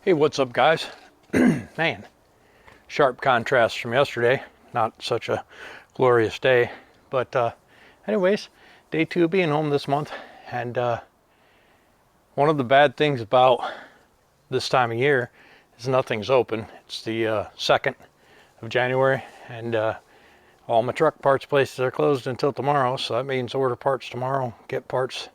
Hey, what's up, guys? Man, sharp contrast from yesterday. Not such a glorious day, but anyways, day 2 of being home this month. And one of the bad things about this time of year is nothing's open. It's the 2nd of January, and all my truck parts places are closed until tomorrow. So that means order parts tomorrow, get parts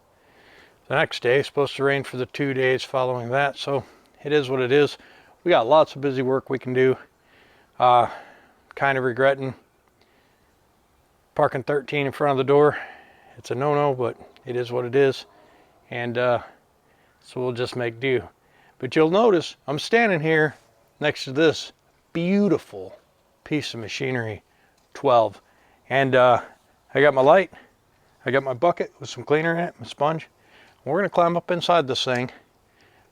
the next day. It's supposed to rain for the 2 days following that, so it is what it is. We got lots of busy work we can do. Kind of regretting parking 13 in front of the door. It's a no-no, but it is what it is. And so we'll just make do. But you'll notice I'm standing here next to this beautiful piece of machinery, 12. And I got my light. I got my bucket with some cleaner in it, my sponge. We're going to climb up inside this thing.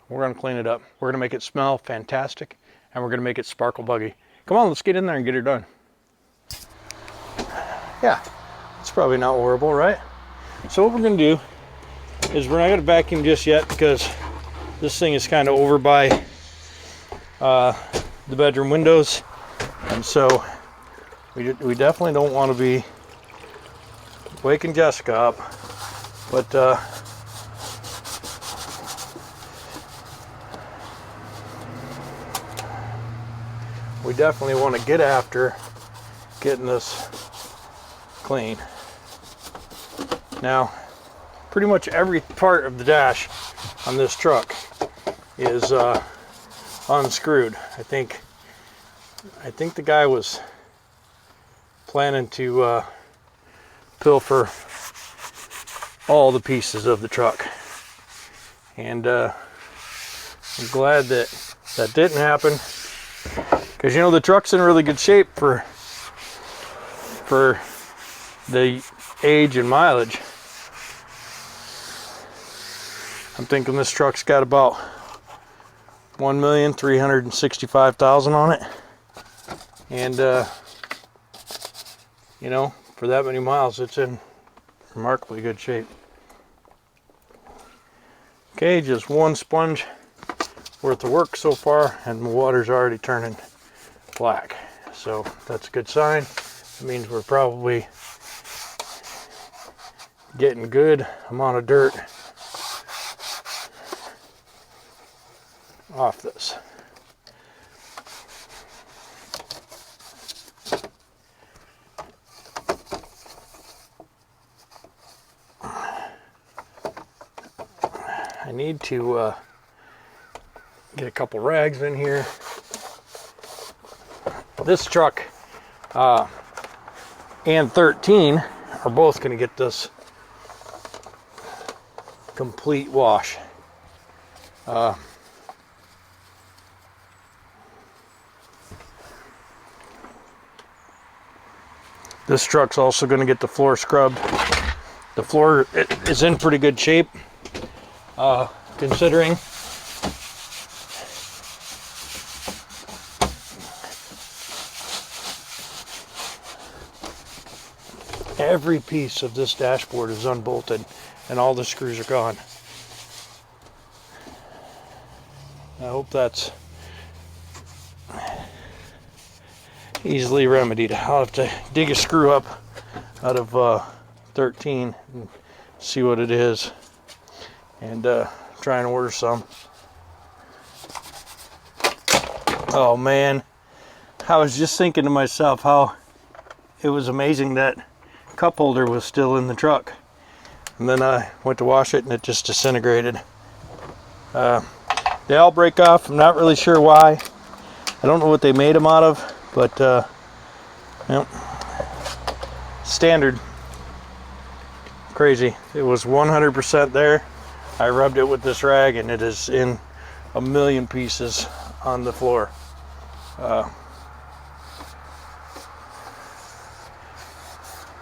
We're going to clean it up. We're going to make it smell fantastic, and we're going to make it sparkle buggy. Come on, let's get in there and get it done. Yeah, it's probably not horrible, right? So what we're going to do is we're not going to vacuum just yet because this thing is kind of over by the bedroom windows, and so we definitely don't want to be waking Jessica up, but we definitely want to get after getting this clean. Now, pretty much every part of the dash on this truck is unscrewed. I think the guy was planning to pilfer all the pieces of the truck, and I'm glad that that didn't happen. Because, you know, the truck's in really good shape for the age and mileage. I'm thinking this truck's got about 1,365,000 on it. And, you know, for that many miles, it's in remarkably good shape. Okay, just one sponge worth of work so far, and the water's already turning black, so that's a good sign. It means we're probably getting good amount of dirt off this. I need to get a couple rags in here. This truck and 13 are both going to get this complete wash. This truck's also going to get the floor scrubbed. The floor is in pretty good shape, considering every piece of this dashboard is unbolted and all the screws are gone. I hope that's easily remedied. I'll have to dig a screw up out of 13 and see what it is, and try and order some. Oh man, I was just thinking to myself how it was amazing that cup holder was still in the truck, and then I went to wash it and it just disintegrated. They all break off. I'm not really sure why. I don't know what they made them out of, but yep. Standard. Crazy. It was 100% there. I rubbed it with this rag and it is in a million pieces on the floor.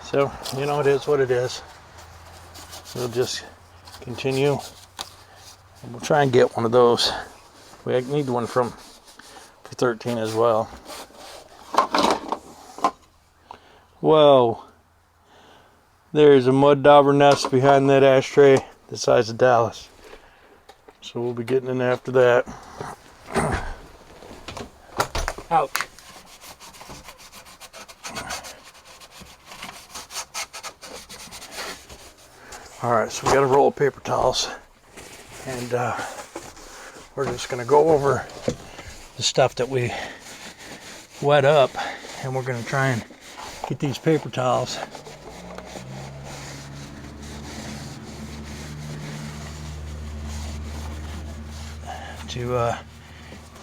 So, you know, it is what it is. We'll just continue, and we'll try and get one of those. We need one for 13 as well. Whoa. There's a mud dauber nest behind that ashtray the size of Dallas. So we'll be getting in after that. Ouch. All right, so we got a roll of paper towels, and we're just gonna go over the stuff that we wet up, and we're gonna try and get these paper towels to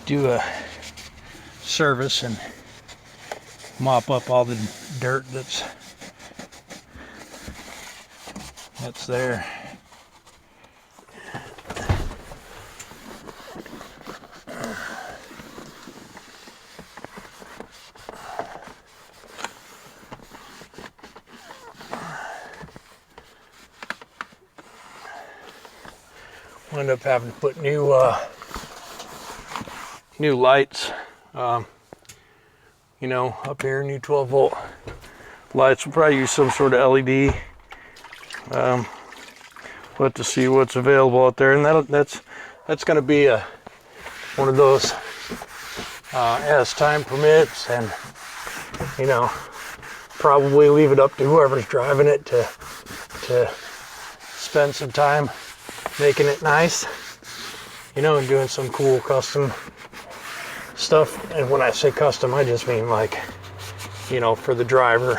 do a service and mop up all the dirt that's there. We'll end up having to put new lights, you know, up here, new 12-volt lights. We'll probably use some sort of LED. We'll have to see what's available out there, and that's going to be one of those as time permits, and you know, probably leave it up to whoever's driving it to spend some time making it nice, you know, and doing some cool custom stuff. And when I say custom, I just mean like, you know, for the driver,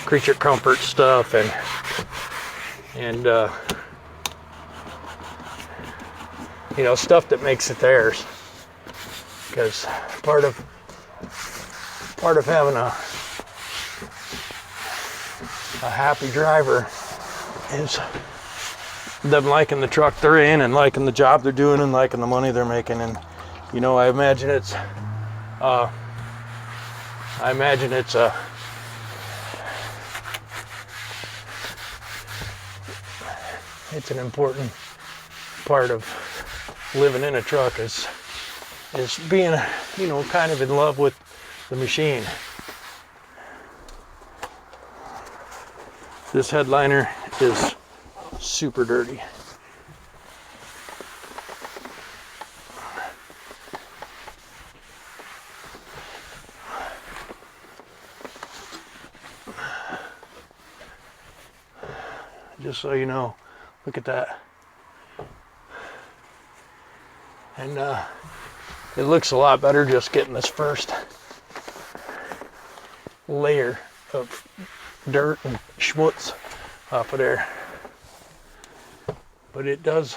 creature comfort stuff, and you know, stuff that makes it theirs. Because part of having a happy driver is them liking the truck they're in, and liking the job they're doing, and liking the money they're making. And you know, I imagine it's an important part of living in a truck is being, you know, kind of in love with the machine. This headliner is super dirty. Just so you know, look at that. And it looks a lot better just getting this first layer of dirt and schmutz off of there. But it does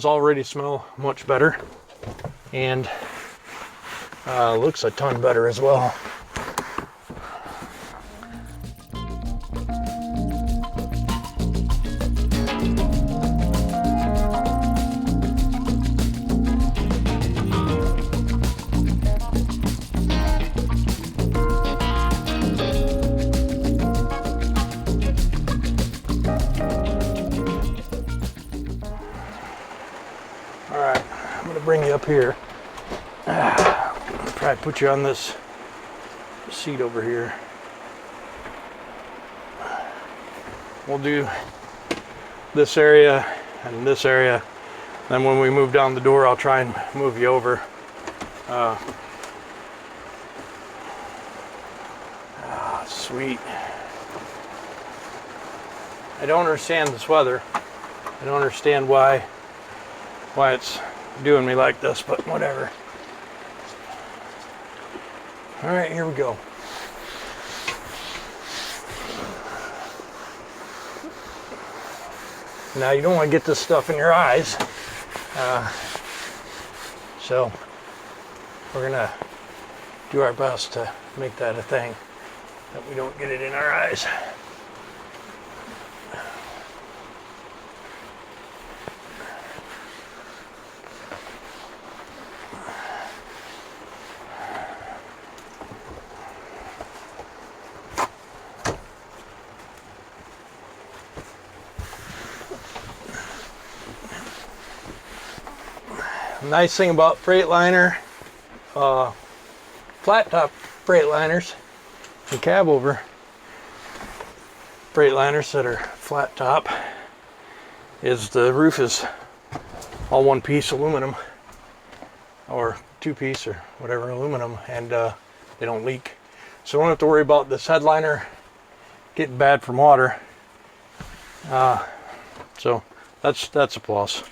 already smell much better, and looks a ton better as well. Bring you up here. Try to put you on this seat over here. We'll do this area and this area. Then when we move down the door, I'll try and move you over. Sweet. I don't understand this weather. I don't understand why it's doing me like this, but whatever. All right, here we go. Now you don't want to get this stuff in your eyes, so we're gonna do our best to make that a thing, that we don't get it in our eyes. Nice thing about Freightliner, flat top Freightliners and cab over Freightliners that are flat top, is the roof is all one piece aluminum, or two-piece or whatever, aluminum, and they don't leak. So I don't have to worry about this headliner getting bad from water. So that's a plus.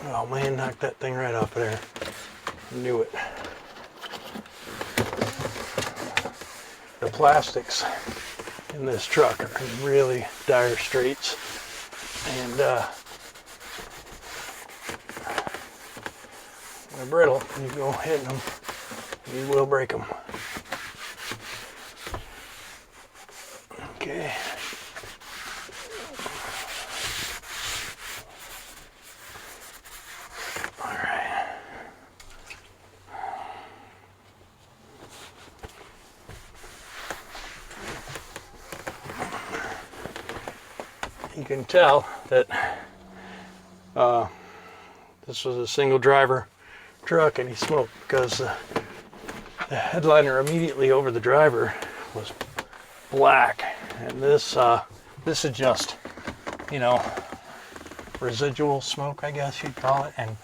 Oh man, knocked that thing right off of there. I knew it. The plastics in this truck are in really dire straits, and they're brittle. You go hitting them, you will break them. Okay. You can tell that this was a single driver truck, and he smoked because the headliner immediately over the driver was black, and this is just, you know, residual smoke, I guess you'd call it, and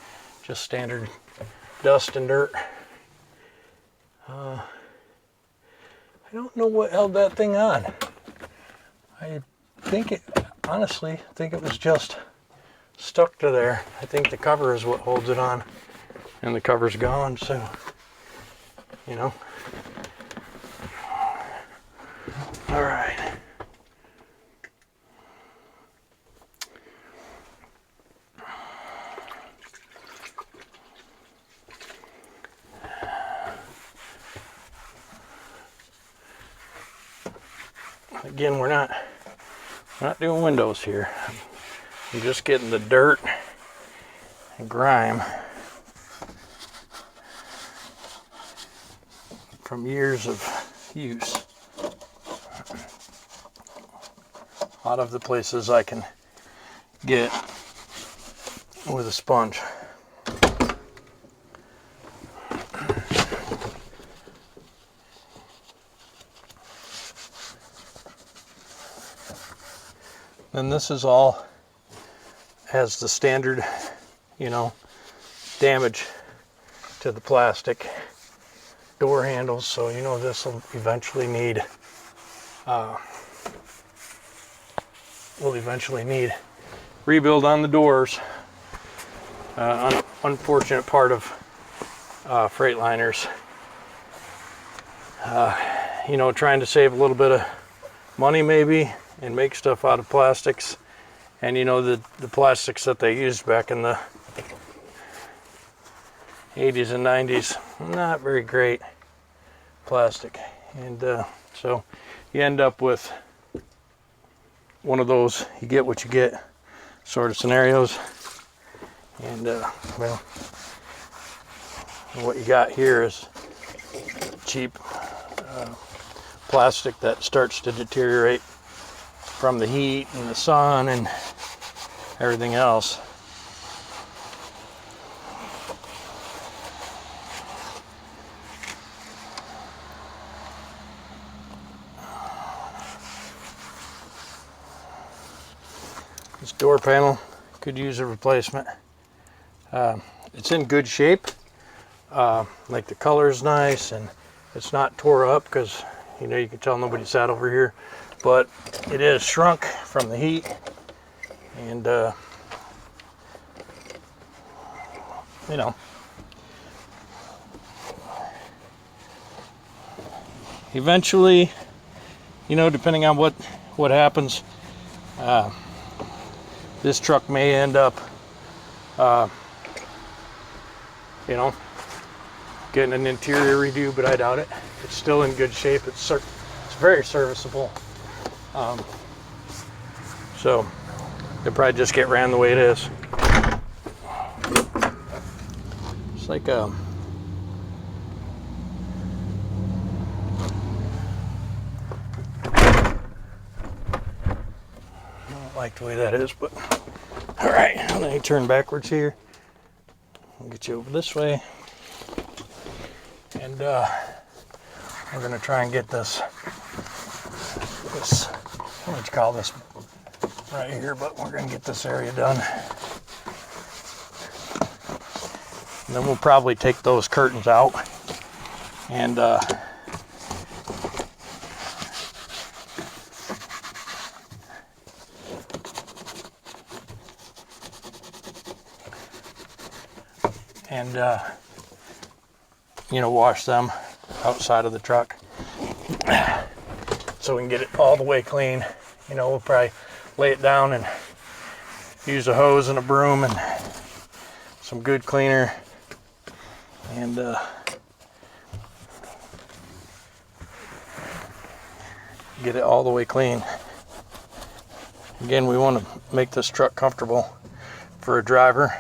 just standard dust and dirt. I don't know what held that thing on. I honestly think it was just stuck to there. I think the cover is what holds it on, and the cover's gone, so, you know. All right. Again, we're not doing windows here. I'm just getting the dirt and grime from years of use out of the places I can get with a sponge. And this is all has the standard, you know, damage to the plastic door handles, so you know this will eventually need rebuild on the doors. Unfortunate part of Freightliners, you know, trying to save a little bit of money maybe and make stuff out of plastics. And you know, the plastics that they used back in the 80s and 90s, not very great plastic. And so you end up with one of those, you get what you get sort of scenarios. And well, what you got here is cheap plastic that starts to deteriorate from the heat and the sun and everything else. This door panel could use a replacement. It's in good shape. Like the color is nice, and it's not tore up because, you know, you can tell nobody sat over here, but it is shrunk from the heat. And you know, eventually, you know, depending on what happens, this truck may end up you know, getting an interior redo, but I doubt it. It's still in good shape. It's very serviceable. So it'll probably just get ran the way it is. It's like I don't like the way that is, but all right, let me turn backwards here. I'll get you over this way. And we're going to try and get this, what would you call this right here, but we're going to get this area done. And then we'll probably take those curtains out and you know, wash them outside of the truck so we can get it all the way clean. You know, we'll probably lay it down and use a hose and a broom and some good cleaner and get it all the way clean. Again, we want to make this truck comfortable for a driver.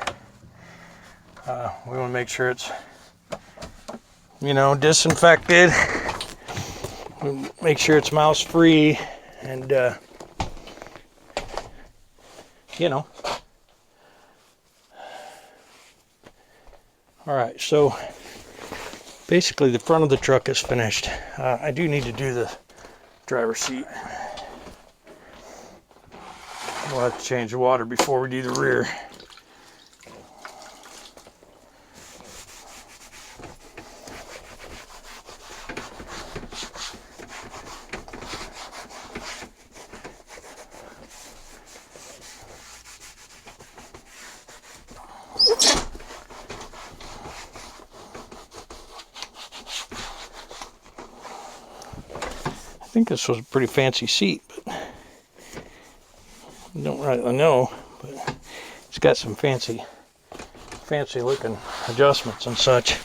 We want to make sure it's, you know, disinfected. Make sure it's mouse free and you know. All right, so basically the front of the truck is finished. I do need to do the driver's seat. We'll have to change the water before we do the rear. I think this was a pretty fancy seat, but I don't really know, but it's got some fancy looking adjustments and such.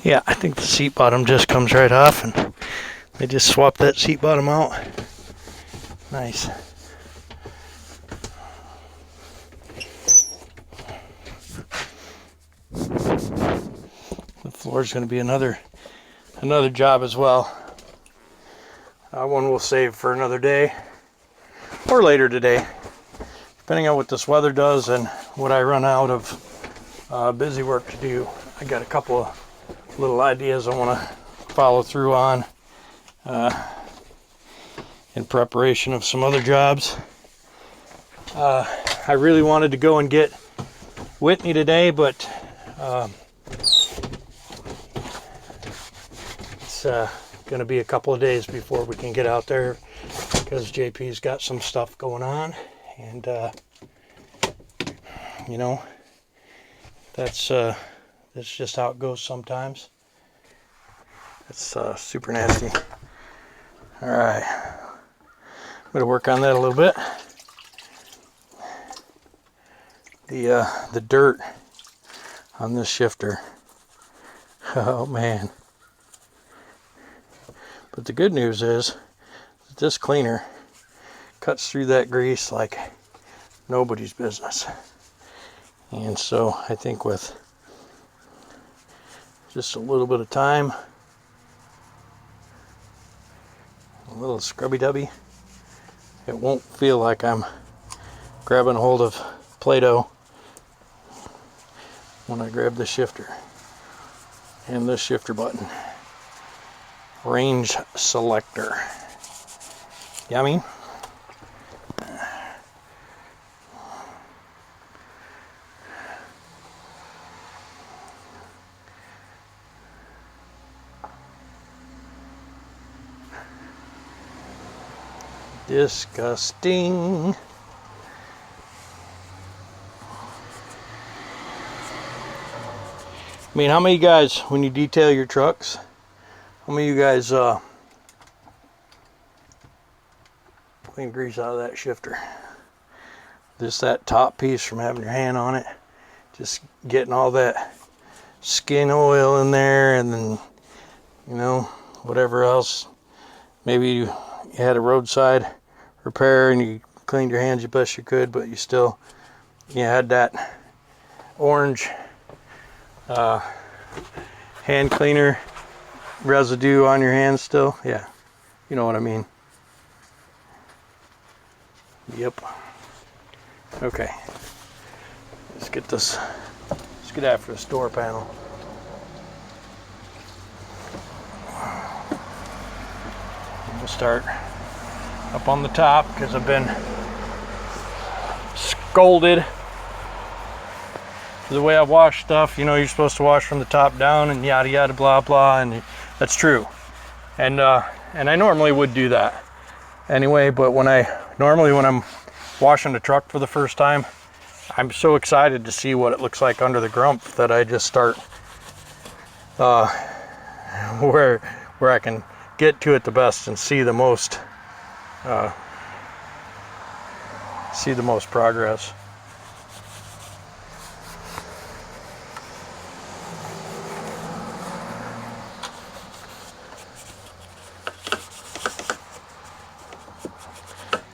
Yeah, I think the seat bottom just comes right off, and they just swap that seat bottom out. Nice. The floor is going to be another job as well. One we'll save for another day or later today, depending on what this weather does and what I run out of busy work to do. I got a couple of little ideas I want to follow through on in preparation of some other jobs. I really wanted to go and get Whitney today, but it's going to be a couple of days before we can get out there because JP's got some stuff going on, and you know, that's just how it goes sometimes. It's super nasty. All right, I'm gonna work on that a little bit. The dirt on this shifter. Oh man. But the good news is that this cleaner cuts through that grease like nobody's business. And so I think with just a little bit of time, a little scrubby dubby, it won't feel like I'm grabbing a hold of Play-Doh when I grab the shifter and this shifter button. Range selector. Yummy. Disgusting. I mean, how many of you guys, when you detail your trucks, how many of you guys clean grease out of that shifter? Just that top piece from having your hand on it, just getting all that skin oil in there, and then, you know, whatever else. Maybe you had a roadside repair and you cleaned your hands the best you could, but you had that orange hand cleaner residue on your hands still. Yeah, you know what I mean. Yep. Okay, let's get after this door panel. We'll start up on the top because I've been scolded for the way I wash stuff. You know, you're supposed to wash from the top down and yada yada blah blah, and that's true. And I normally would do that anyway, but when I'm washing the truck for the first time, I'm so excited to see what it looks like under the grump that I just start where I can get to it the best and see the most progress.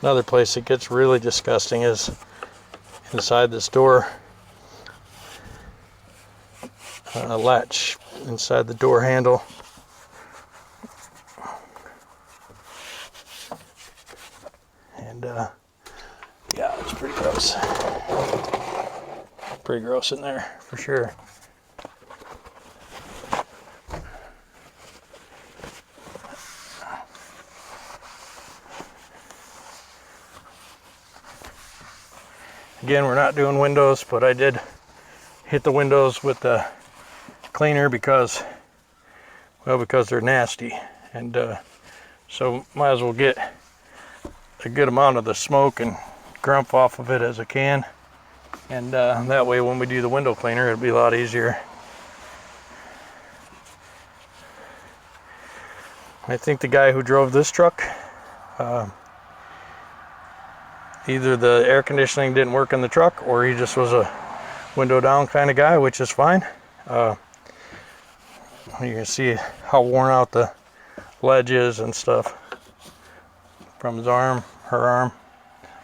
Another place that gets really disgusting is inside this door latch, inside the door handle. And yeah, it's pretty gross. Pretty gross in there for sure. Again, we're not doing windows, but I did hit the windows with the cleaner because they're nasty, and so might as well get a good amount of the smoke and grump off of it as I can, and that way when we do the window cleaner it'll be a lot easier. I think the guy who drove this truck, either the air conditioning didn't work in the truck or he just was a window down kind of guy, which is fine. You can see how worn out the ledge is and stuff from his arm, her arm,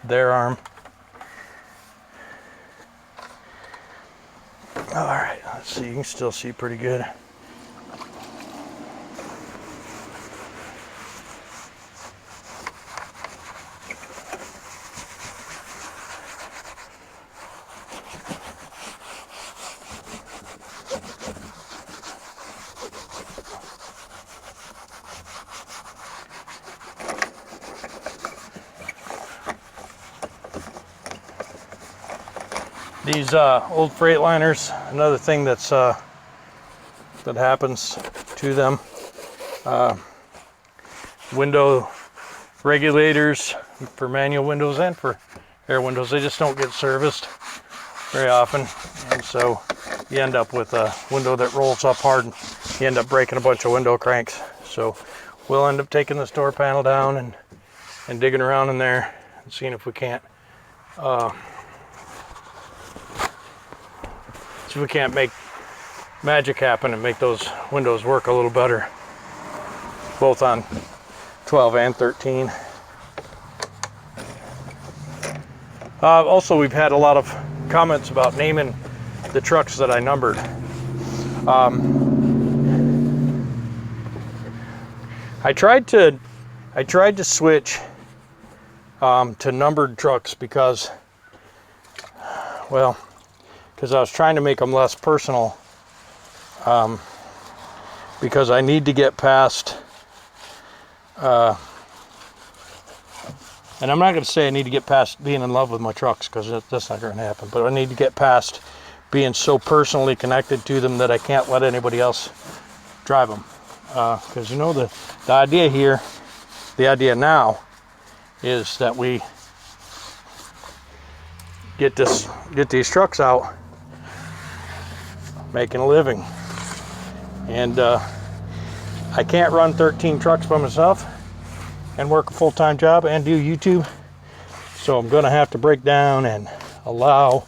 their arm. All right, let's see, you can still see pretty good. These old Freightliners, another thing that happens to them, window regulators for manual windows and for air windows, they just don't get serviced very often, and so you end up with a window that rolls up hard and you end up breaking a bunch of window cranks. So we'll end up taking this door panel down and digging around in there and seeing if we can't make magic happen and make those windows work a little better, both on 12 and 13. Also, we've had a lot of comments about naming the trucks that I numbered. I tried to switch to numbered trucks because I was trying to make them less personal, because I need to get past, and I'm not going to say I need to get past being in love with my trucks, because that's not going to happen, but I need to get past being so personally connected to them that I can't let anybody else drive them, because you know the idea now is that we get these trucks out making a living, and I can't run 13 trucks by myself and work a full-time job and do YouTube, so I'm gonna have to break down and allow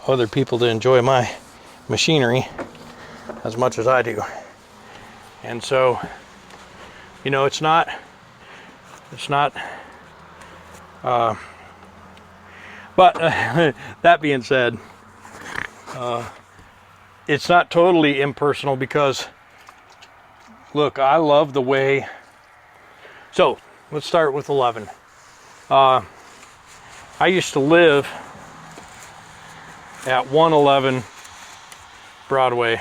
other people to enjoy my machinery as much as I do. And so You know, it's not, but that being said, it's not totally impersonal because, look, I love the way, so let's start with 11. I used to live at 111 Broadway.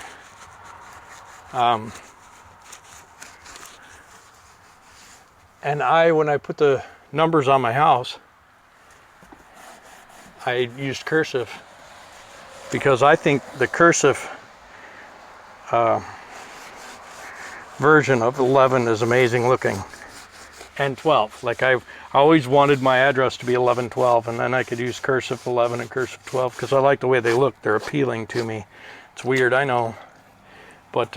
And when I put the numbers on my house, I used cursive because I think the cursive version of 11 is amazing looking. And 12, like I always wanted my address to be 1112, and then I could use cursive 11 and cursive 12 because I like the way they look. They're appealing to me. It's weird, I know, but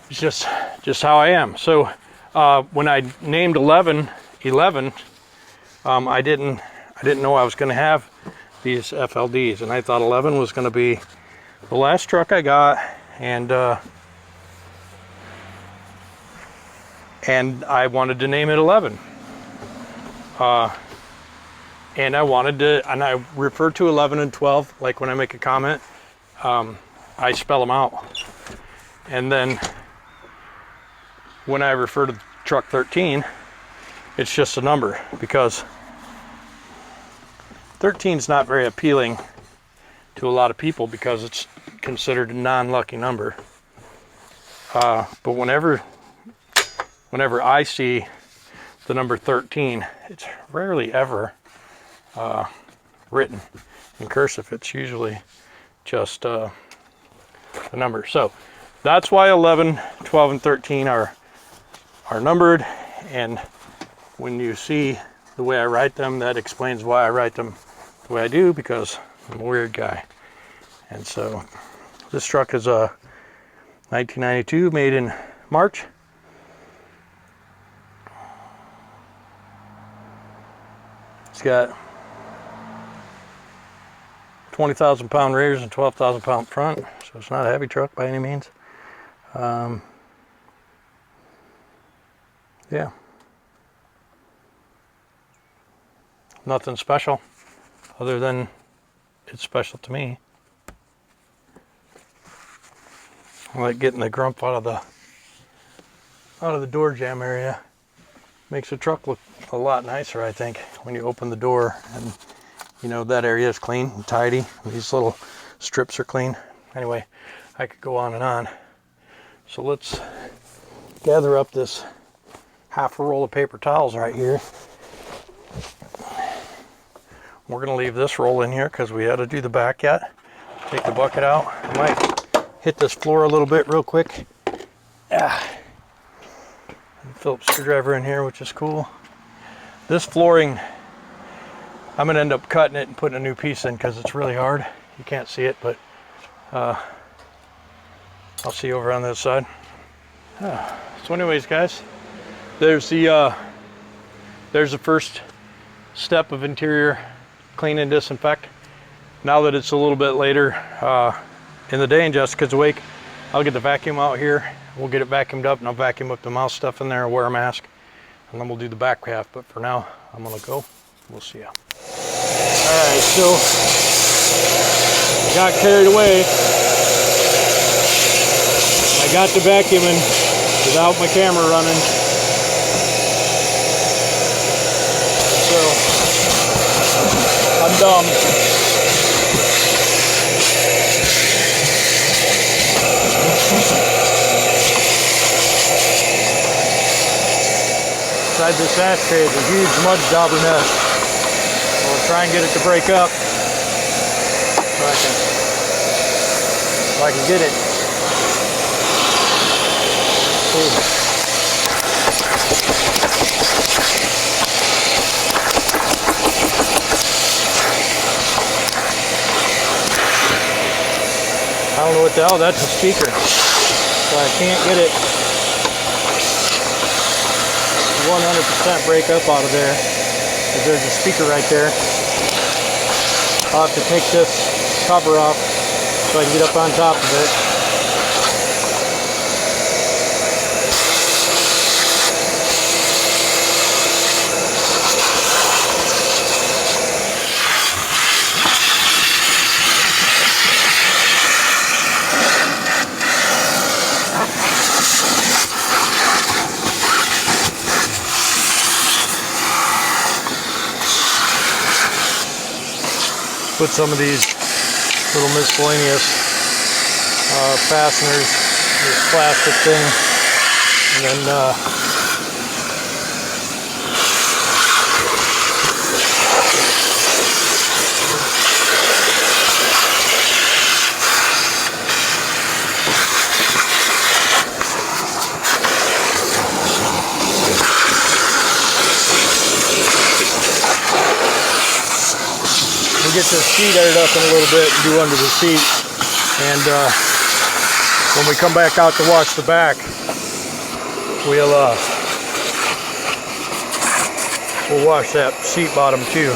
it's just how I am. So when I named 11, I didn't know I was going to have these FLDs, and I thought 11 was going to be the last truck I got, and I wanted to name it 11. And I refer to 11 and 12, like when I make a comment, I spell them out. And then when I refer to truck 13, it's just a number, because 13 is not very appealing to a lot of people because it's considered a non-lucky number. But whenever I see the number 13, it's rarely ever written in cursive. It's usually just a number. So that's why 11, 12, and 13 are numbered. And when you see the way I write them, that explains why I write them the way I do, because I'm a weird guy. And so this truck is a 1992, made in March. It's got 20,000 pound rears and 12,000 pound front, so it's not a heavy truck by any means. Yeah, nothing special other than it's special to me. I like getting the grump out of the door jamb area. Makes the truck look a lot nicer, I think, when you open the door and you know that area is clean and tidy. These little strips are clean. Anyway, I could go on and on. So let's gather up this half a roll of paper towels right here. We're going to leave this roll in here because we had to do the back yet. Take the bucket out. I might hit this floor a little bit real quick. Phillips screwdriver in here, which is cool. This flooring, I'm gonna end up cutting it and putting a new piece in because it's really hard. You can't see it, but I'll see you over on this side. So anyways, guys, there's the first step of interior clean and disinfect. Now that it's a little bit later in the day and Jessica's awake, I'll get the vacuum out here. We'll get it vacuumed up, and I'll vacuum up the mouse stuff in there, wear a mask, and then we'll do the back half. But for now, I'm gonna go. We'll see ya. All right, so I got carried away. I got to vacuuming without my camera running. So I'm dumb. Inside this ashtray is a huge mud dauber nest. We'll try and get it to break up so I can get it. Ooh. I don't know what the hell, that's a speaker. So I can't get it 100% break up out of there, because there's a speaker right there. I'll have to take this cover off so I can get up on top of it. put some of these little miscellaneous fasteners, this plastic thing, and then get this seat aired up in a little bit and do under the seat, and when we come back out to wash the back, we'll wash that seat bottom too.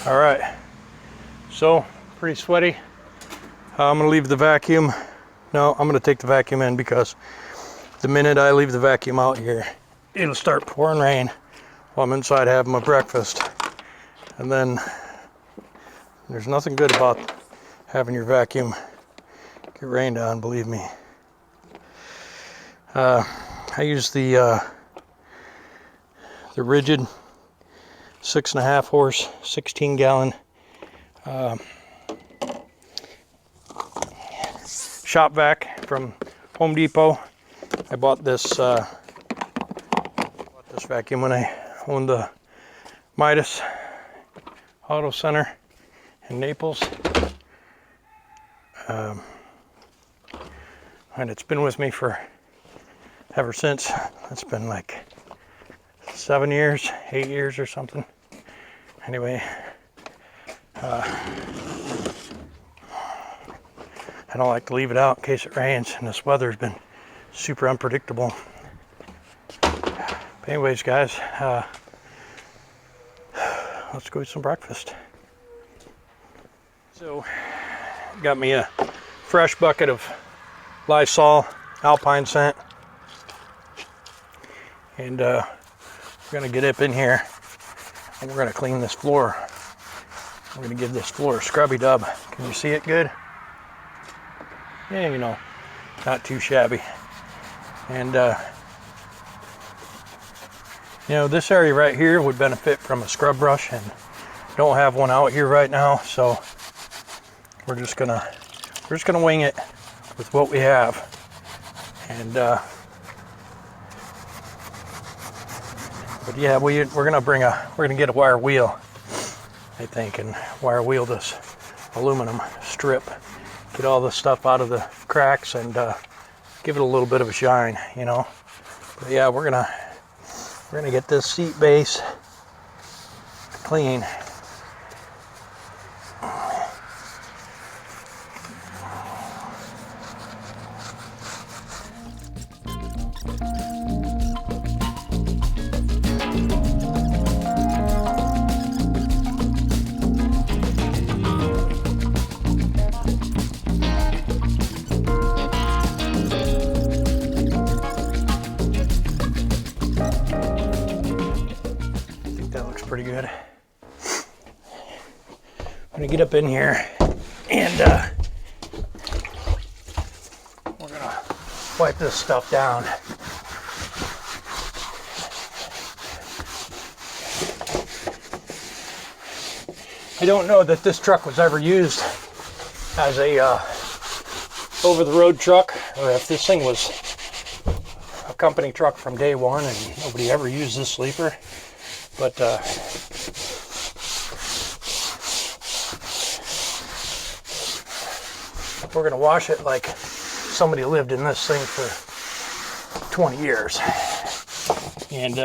All right, so pretty sweaty. I'm gonna leave the vacuum. No, I'm gonna take the vacuum in, because the minute I leave the vacuum out here, it'll start pouring rain while I'm inside having my breakfast. And then there's nothing good about having your vacuum get rained on, believe me. I use the rigid 6.5 horse, 16 gallon shop vac from Home Depot. I bought this vacuum when I owned the Midas Auto Center in Naples, and it's been with me for ever since. It's been like 7 years, 8 years or something. Anyway, I don't like to leave it out in case it rains, and this weather's been super unpredictable. But anyways, guys, let's go eat some breakfast. So, got me a fresh bucket of Lysol Alpine scent, and we're gonna get up in here and we're gonna clean this floor. We're gonna give this floor a scrubby dub. Can you see it good? Yeah, you know, not too shabby. And you know, this area right here would benefit from a scrub brush, and don't have one out here right now, so we're just gonna wing it with what we have. And but yeah, we're gonna get a wire wheel, I think, and wire wheel this aluminum strip, get all the stuff out of the cracks, and give it a little bit of a shine, you know. But yeah, we're gonna get this seat base clean. Pretty good. I'm gonna get up in here and we're gonna wipe this stuff down. I don't know that this truck was ever used as a over-the-road truck, or if this thing was a company truck from day one and nobody ever used this sleeper. But we're gonna wash it like somebody lived in this thing for 20 years. And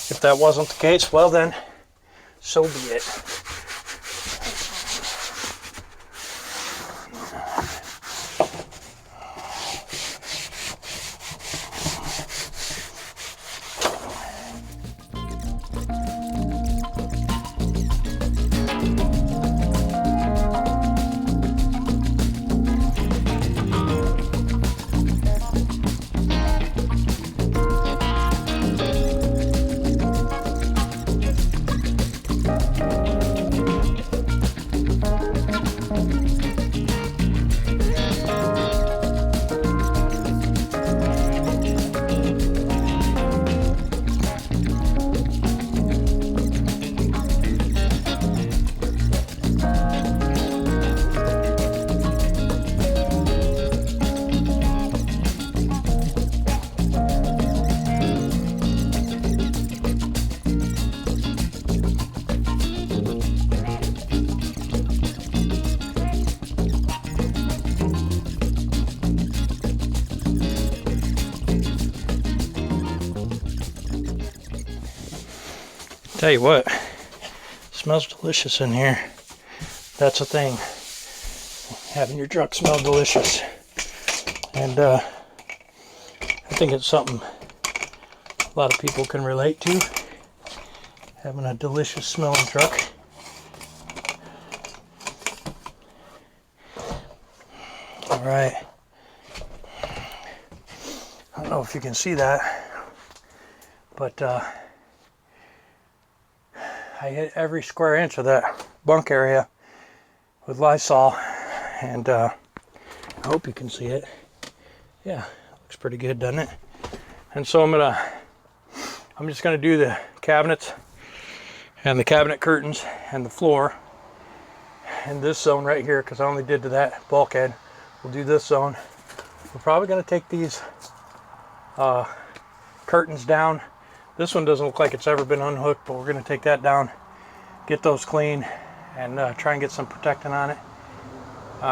if that wasn't the case, well then, so be it. Tell you what, smells delicious in here. That's a thing. Having your truck smell delicious. And I think it's something a lot of people can relate to. Having a delicious smelling truck. Alright. I don't know if you can see that, but I hit every square inch of that bunk area with Lysol, and I hope you can see it. Yeah, looks pretty good, doesn't it? And so I'm just gonna do the cabinets and the cabinet curtains and the floor in this zone right here, because I only did to that bulkhead. We'll do this zone. We're probably gonna take these curtains down. This one doesn't look like it's ever been unhooked, but we're gonna take that down, get those clean, and try and get some protectant on it. But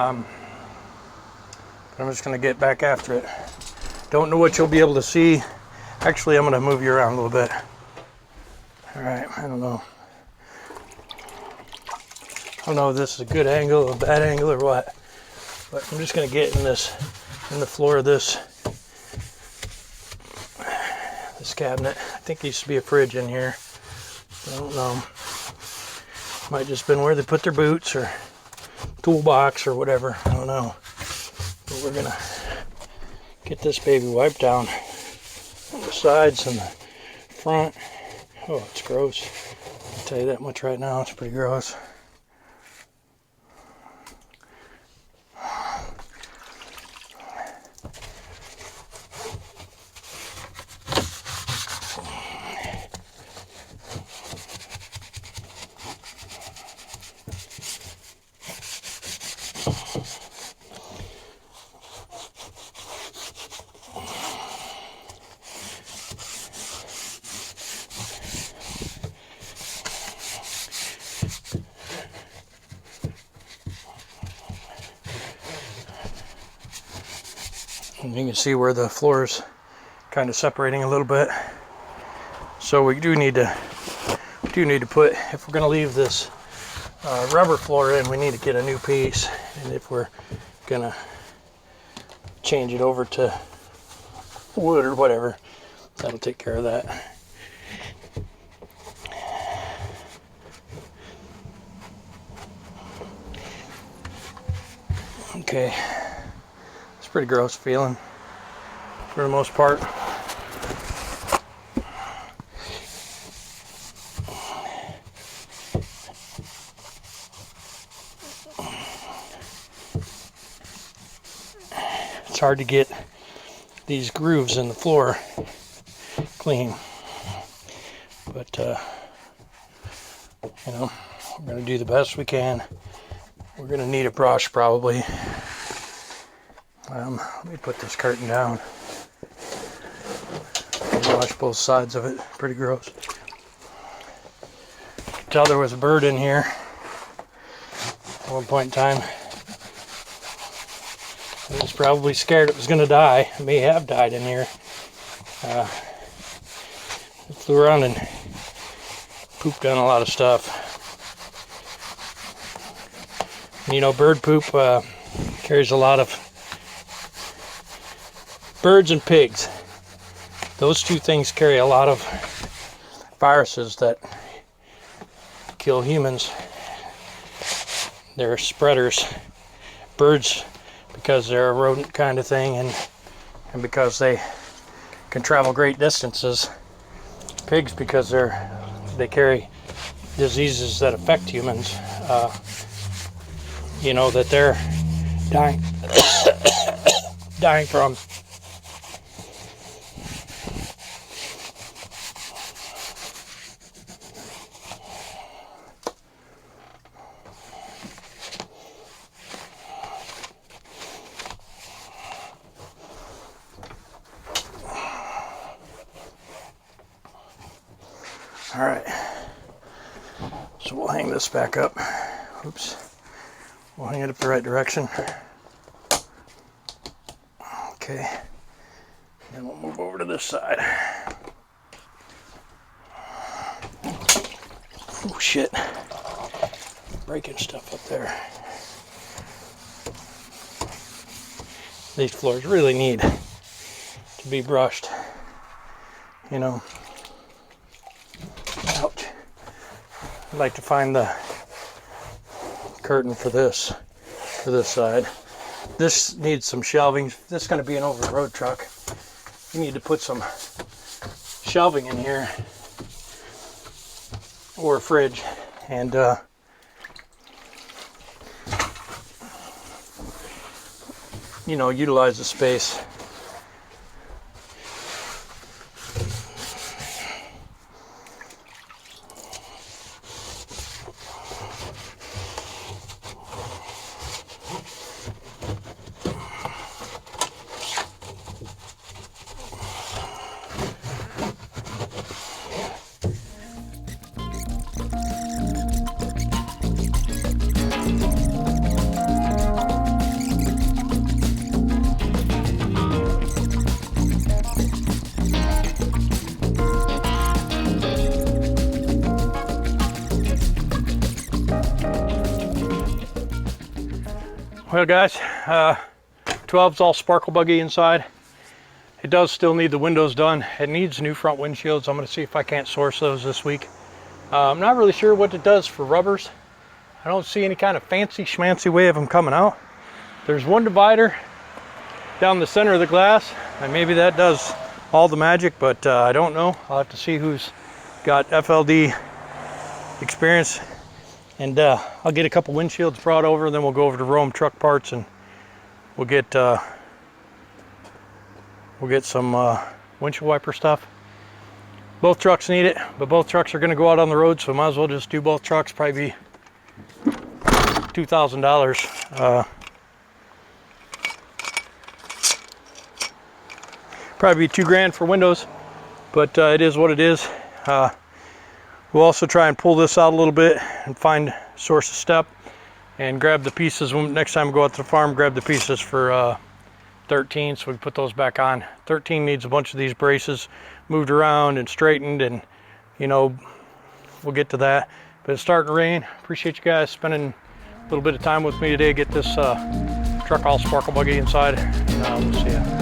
I'm just gonna get back after it. Don't know what you'll be able to see. Actually, I'm gonna move you around a little bit. All right, I don't know if this is a good angle or a bad angle or what, but I'm just gonna get in the floor of this cabinet. I think there used to be a fridge in here. I don't know. Might just been where they put their boots or toolbox or whatever. I don't know. But we're gonna get this baby wiped down on the sides and the front. Oh, it's gross. I'll tell you that much right now. It's pretty gross. And you can see where the floor is kind of separating a little bit. So we do need to put, if we're going to leave this rubber floor in, we need to get a new piece. And if we're going to change it over to wood or whatever, that'll take care of that. Okay. Pretty gross feeling for the most part. It's hard to get these grooves in the floor clean, but you know, we're going to do the best we can. We're going to need a brush probably. Let me put this curtain down. Wash both sides of it. Pretty gross. You can tell there was a bird in here at one point in time. It was probably scared it was going to die. It may have died in here. It flew around and pooped on a lot of stuff. And, you know, bird poop carries a lot of birds and pigs. Those two things carry a lot of viruses that kill humans. They're spreaders. Birds, because they're a rodent kind of thing, and because they can travel great distances. Pigs, because they carry diseases that affect humans. You know, that they're dying from. All right, so we'll hang this back up. Oops, we'll hang it up the right direction. Okay, and we'll move over to this side. Oh shit. Breaking stuff up there. These floors really need to be brushed. You know. Ouch. I'd like to find the curtain for this side. This needs some shelving. This is going to be an over-the-road truck. You need to put some shelving in here, or a fridge, and you know, utilize the space. Well guys, 12's all sparkle buggy inside. It does still need the windows done. It needs new front windshields. I'm going to see if I can't source those this week. I'm not really sure what it does for rubbers. I don't see any kind of fancy schmancy way of them coming out. There's one divider down the center of the glass, and maybe that does all the magic, but I don't know. I'll have to see who's got FLD experience. And I'll get a couple windshields brought over, and then we'll go over to Rome Truck Parts, and we'll get some windshield wiper stuff. Both trucks need it, but both trucks are going to go out on the road, so might as well just do both trucks. Probably be $2,000. Probably be $2,000 for windows, but it is what it is. We'll also try and pull this out a little bit and find source of step, and grab the pieces when next time we go out to the farm. Grab the pieces for 13, so we can put those back on. 13 needs a bunch of these braces moved around and straightened, and you know, we'll get to that. But it's starting to rain. Appreciate you guys spending a little bit of time with me today. Get this truck all sparkle buggy inside, and we'll see you.